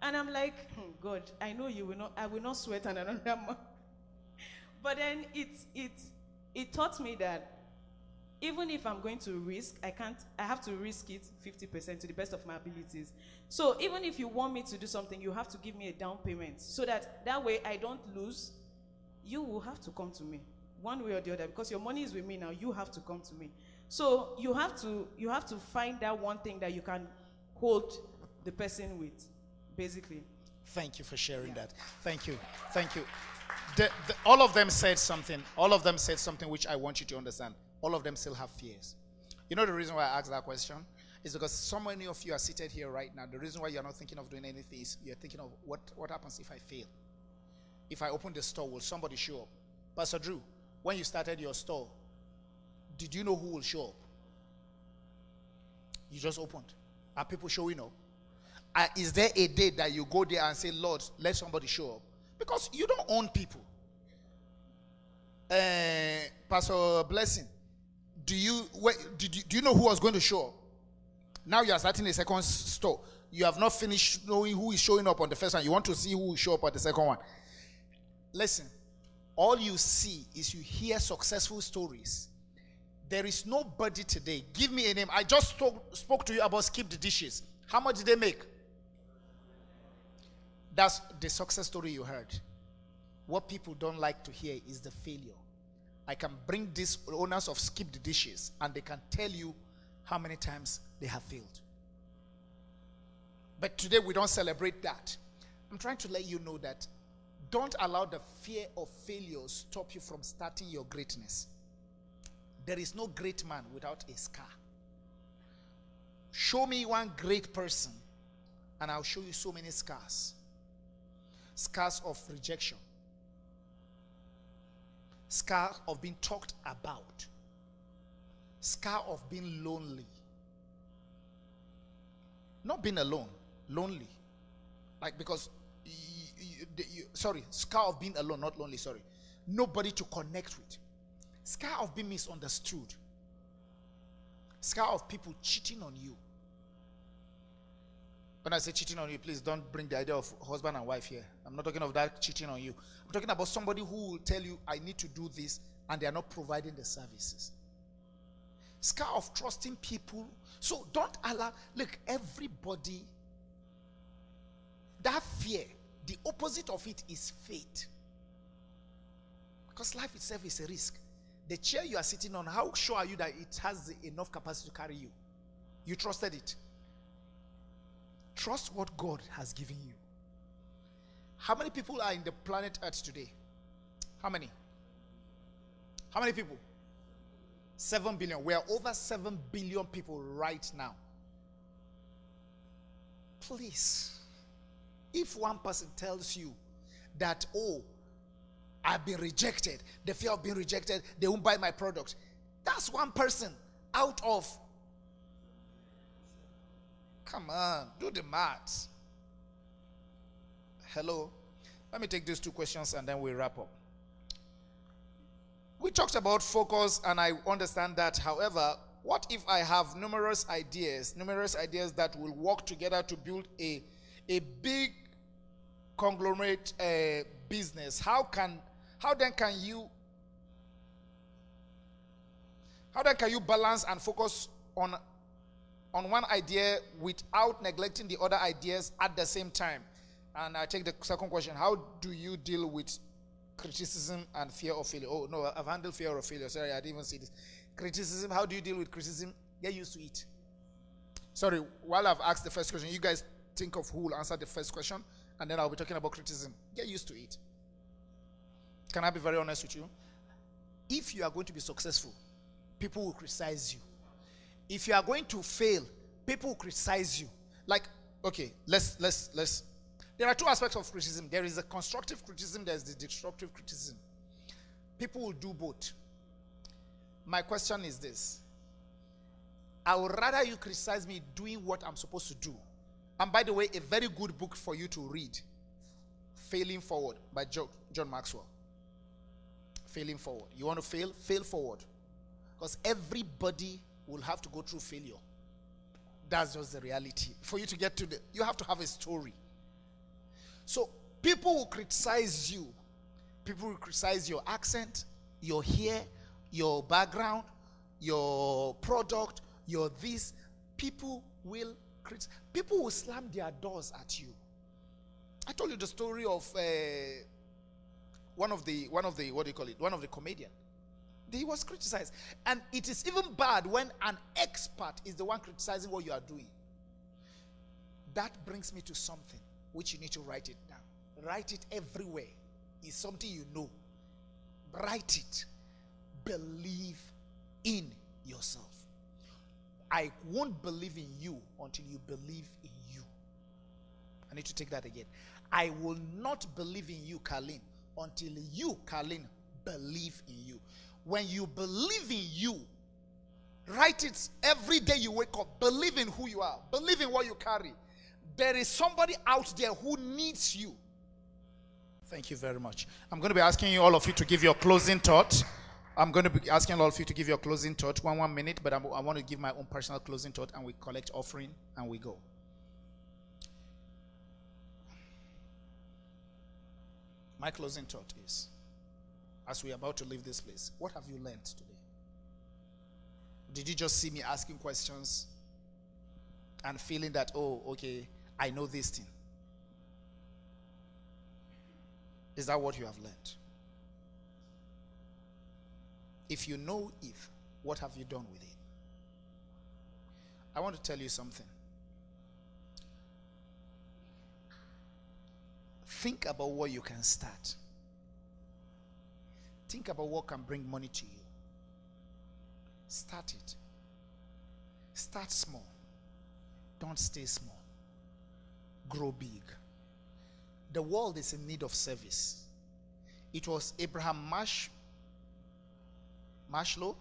And I'm like, God, I know I will not sweat on another month. But then it taught me that even if I'm going to risk, I have to risk it 50% to the best of my abilities. So even if you want me to do something, you have to give me a down payment, so that way I don't lose. you will have to come to me one way or the other, because your money is with me now. You have to come to me. So you have to find that one thing that you can hold the person with, basically. Thank you for sharing that. Thank you. Thank you. All of them said something. All of them said something which I want you to understand. All of them still have fears. You know the reason why I asked that question is because so many of you are seated here right now. The reason why you're not thinking of doing anything is you're thinking of what happens if I fail? If I open the store, will somebody show up? Pastor Drew, when you started your store, did you know who will show up? You just opened. Are people showing up? Is there a day that you go there and say, Lord, let somebody show up? Because you don't own people. Pastor Blessing, do you know who was going to show up? Now you are starting a second store. You have not finished knowing who is showing up on the first one. You want to see who will show up on the second one. Listen, all you see is you hear successful stories. There is nobody today. Give me a name. I just spoke to you about Skip the Dishes. How much did they make? That's the success story you heard. What people don't like to hear is the failure. I can bring these owners of Skip the Dishes and they can tell you how many times they have failed. But today we don't celebrate that. I'm trying to let you know that don't allow the fear of failure stop you from starting your greatness. There is no great man without a scar. Show me one great person and I'll show you so many scars. Scars of rejection. Scar of being talked about. Scar of being lonely. Not being alone, lonely. Like because, scar of being alone, not lonely, sorry. Nobody to connect with. Scar of being misunderstood. Scar of people cheating on you. When I say cheating on you, please don't bring the idea of husband and wife here. I'm not talking of that cheating on you. I'm talking about somebody who will tell you, I need to do this, and they are not providing the services. Scar of trusting people. So don't allow, look, everybody, that fear, the opposite of it is faith. Because life itself is a risk. The chair you are sitting on, how sure are you that it has enough capacity to carry you? You trusted it. Trust what God has given you. How many people are in the planet Earth today? How many? How many people? 7 billion. We are over 7 billion people right now. Please, if one person tells you that, oh, I've been rejected, the fear of being rejected, they won't buy my product. That's one person out of. Come on, do the maths. Hello. Let me take these 2 questions and then we wrap up. We talked about focus and I understand that. However, what if I have numerous ideas that will work together to build a big conglomerate business? How then can you balance and focus on one idea without neglecting the other ideas at the same time? And I take the second question. How do you deal with criticism and fear of failure? Oh, no, I've handled fear of failure. Sorry, I didn't even see this. Criticism, how do you deal with criticism? Get used to it. Sorry, while I've asked the first question, you guys think of who will answer the first question, and then I'll be talking about criticism. Get used to it. Can I be very honest with you? If you are going to be successful, people will criticize you. If you are going to fail, people will criticize you. Like, okay, let's. There are 2 aspects of criticism. There is a constructive criticism, there is the destructive criticism. People will do both. My question is this. I would rather you criticize me doing what I'm supposed to do. And by the way, a very good book for you to read, Failing Forward by John Maxwell. Failing Forward. You want to fail? Fail forward. Because everybody will have to go through failure. That's just the reality. For you to get to you have to have a story. So people will criticize you. People will criticize your accent, your hair, your background, your product, your this. People will slam their doors at you. I told you the story of one of the what do you call it? One of the comedian. He was criticized. And it is even bad when an expert is the one criticizing what you are doing. That brings me to something which you need to write it down. Write it everywhere. It's something you know. Write it. Believe in yourself. I won't believe in you until you believe in you. I need to take that again. I will not believe in you, Carlin, until you, Carlin, believe in you. When you believe in you, write it every day you wake up. Believe in who you are. Believe in what you carry. There is somebody out there who needs you. Thank you very much. I'm going to be asking all of you to give your closing thought. I'm going to be asking all of you to give your closing thought. One minute, but I want to give my own personal closing thought, and we collect offering and we go. My closing thought is, as we are about to leave this place, what have you learned today? Did you just see me asking questions and feeling that, oh, okay, I know this thing? Is that what you have learned? If you know if, what have you done with it? I want to tell you something. Think about what you can start. Think about what can bring money to you. Start it. Start small. Don't stay small. Grow big. The world is in need of service. It was Abraham Maslow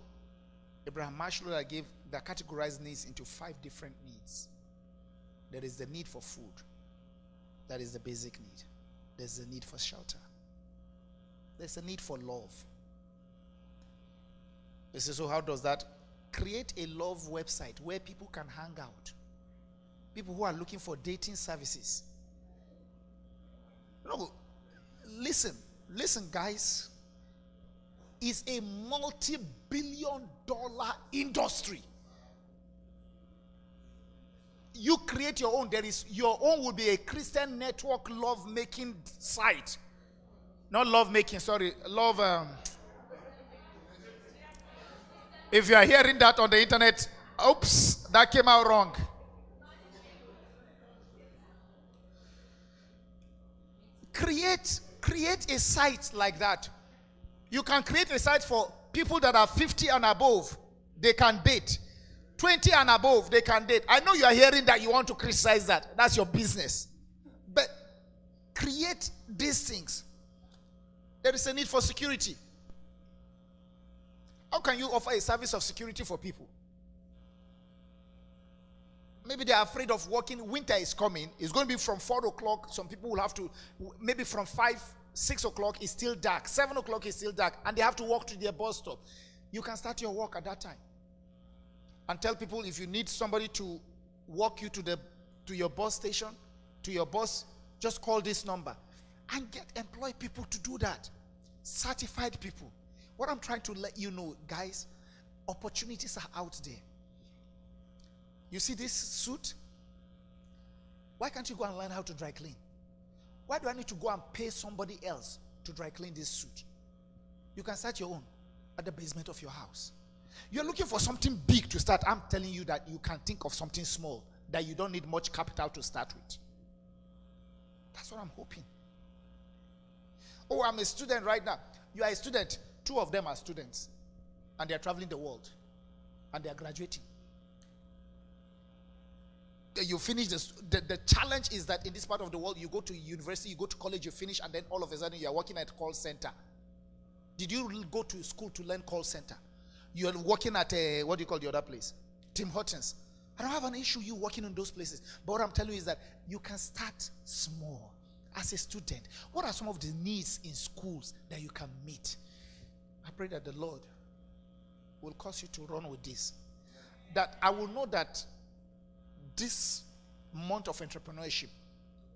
that categorized needs into 5 different needs. There is the need for food. That is the basic need. There's the need for shelter. There's a need for love. You say, so how does that? Create a love website where people can hang out. People who are looking for dating services. No, listen, guys. It's a multi-billion-dollar industry. You create your own. Your own will be a Christian network love-making site. Not love-making, sorry. Love. If you are hearing that on the internet, oops, that came out wrong. Create a site like that. You can create a site for people that are 50 and above. They can date. 20 and above, they can date. I know you are hearing that you want to criticize that. That's your business. But create these things. There is a need for security. How can you offer a service of security for people? Maybe they are afraid of working. Winter is coming. It's going to be from 4 o'clock. Some people will have to, maybe from 6 o'clock is still dark. 7 o'clock is still dark. And they have to walk to their bus stop. You can start your work at that time. And tell people if you need somebody to walk you to your bus station, to your bus, just call this number. And employ people to do that. Certified people. What I'm trying to let you know, guys, opportunities are out there. You see this suit? Why can't you go and learn how to dry clean? Why do I need to go and pay somebody else to dry clean this suit? You can start your own at the basement of your house. You're looking for something big to start. I'm telling you that you can think of something small that you don't need much capital to start with. That's what I'm hoping. Oh, I'm a student right now. You are a student. 2 of them are students. And they are traveling the world. And they are graduating. You finish this. The challenge is that in this part of the world, you go to university, you go to college, you finish, and then all of a sudden you are working at a call center. Did you go to school to learn call center? You are working at what do you call the other place? Tim Hortons. I don't have an issue you working in those places. But what I'm telling you is that you can start small as a student. What are some of the needs in schools that you can meet? I pray that the Lord will cause you to run with this. That I will know that this month of entrepreneurship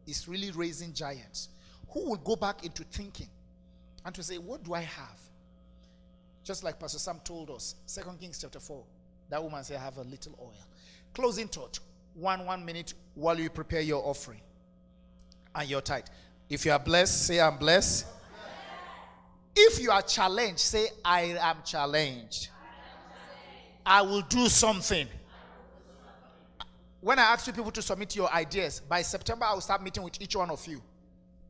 is really raising giants who will go back into thinking and to say, what do I have? Just like Pastor Sam told us, 2 Kings chapter 4, that woman said, I have a little oil. Closing thought, one minute while you prepare your offering and your tithe. If you are blessed, say I'm blessed. If you are challenged, say, I am challenged. I will do something. When I ask you people to submit your ideas, by September I will start meeting with each one of you.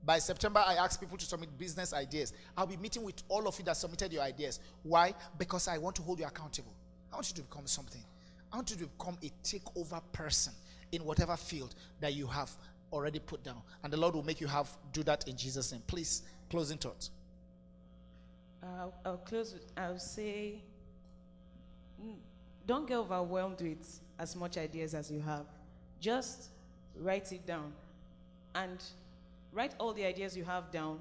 By September, I ask people to submit business ideas. I'll be meeting with all of you that submitted your ideas. Why? Because I want to hold you accountable. I want you to become something. I want you to become a takeover person in whatever field that you have already put down. And the Lord will make you do that in Jesus' name. Please, closing thoughts. I'll close with, I'll say, don't get overwhelmed with as much ideas as you have. Just write it down. And write all the ideas you have down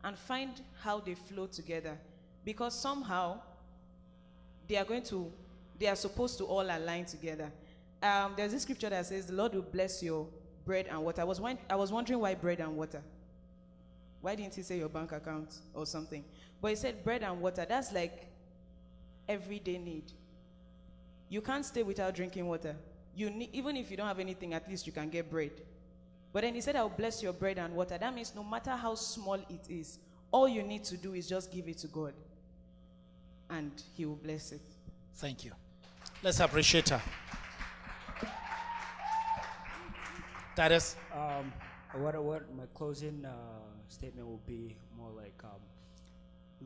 and find how they flow together. Because somehow, they are supposed to all align together. There's this scripture that says, the Lord will bless your bread and water. I was wondering why bread and water. Why didn't he say your bank account or something? But he said bread and water. That's like everyday need. You can't stay without drinking water. Even if you don't have anything, at least you can get bread. But then he said, I'll bless your bread and water. That means no matter how small it is, all you need to do is just give it to God. And he will bless it. Thank you. Let's appreciate her. Titus? What my closing statement will be more like,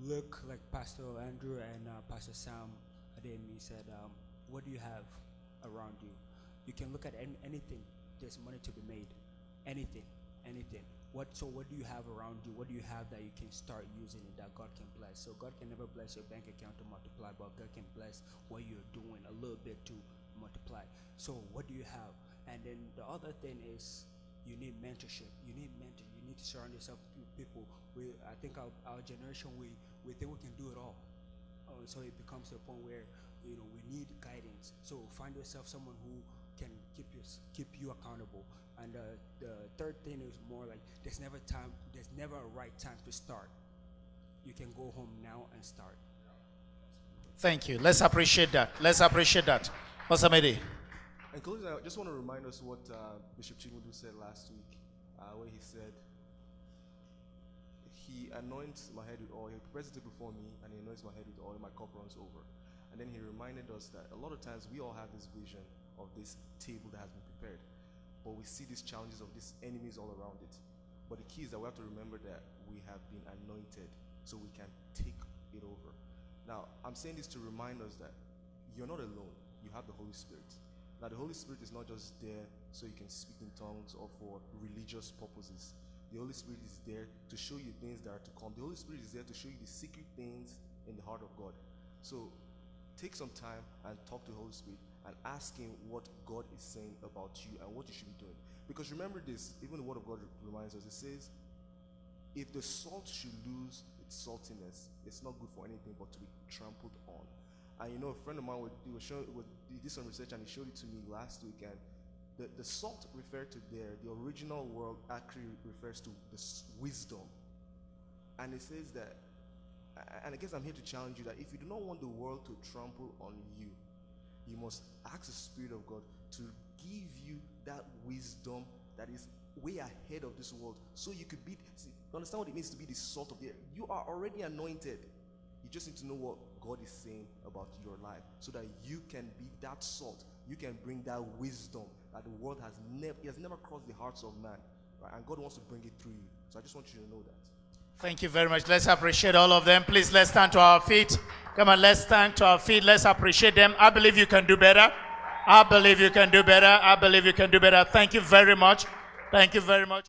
look like Pastor Andrew and Pastor Sam Ademi said, what do you have around you? You can look at anything. There's money to be made. Anything. So what do you have around you? What do you have that you can start using it that God can bless? So God can never bless your bank account to multiply, but God can bless what you're doing a little bit to multiply. So what do you have? And then the other thing is you need mentorship. You need mentor. You need to surround yourself with people. I think our generation, we think we can do it all. So it becomes to a point where we need guidance. So find yourself someone who can keep you accountable. And the third thing is more like there's never a right time to start. You can go home now and start. Thank you. Let's appreciate that. Osamede. In closing, I just want to remind us what Bishop Chindo said last week, where he said, he anoints my head with oil, he prepares it before me, and he anoints my head with oil, my cup runs over. And then he reminded us that a lot of times we all have this vision of this table that has been prepared, but we see these challenges of these enemies all around it. But the key is that we have to remember that we have been anointed so we can take it over. Now, I'm saying this to remind us that you're not alone. You have the Holy Spirit. Now, the Holy Spirit is not just there so you can speak in tongues or for religious purposes. The Holy Spirit is there to show you things that are to come. The Holy Spirit is there to show you the secret things in the heart of God. So take some time and talk to the Holy Spirit and ask him what God is saying about you and what you should be doing. Because remember this, even the Word of God reminds us, it says, if the salt should lose its saltiness, it's not good for anything but to be trampled on. And a friend of mine did some research and he showed it to me last week, and the salt referred to there, the original word actually refers to the wisdom. And it says that, and I guess I'm here to challenge you that if you do not want the world to trample on you, you must ask the Spirit of God to give you that wisdom that is way ahead of this world, so you could understand what it means to be the salt of the earth. You are already anointed. You just need to know what God is saying about your life, so that you can be that salt. You can bring that wisdom that the world has never crossed the hearts of man, right? And God wants to bring it through you. So I just want you to know that. Thank you very much. Let's appreciate all of them. Please, let's stand to our feet. Come on, let's stand to our feet. Let's appreciate them. I believe you can do better. I believe you can do better. Thank you very much.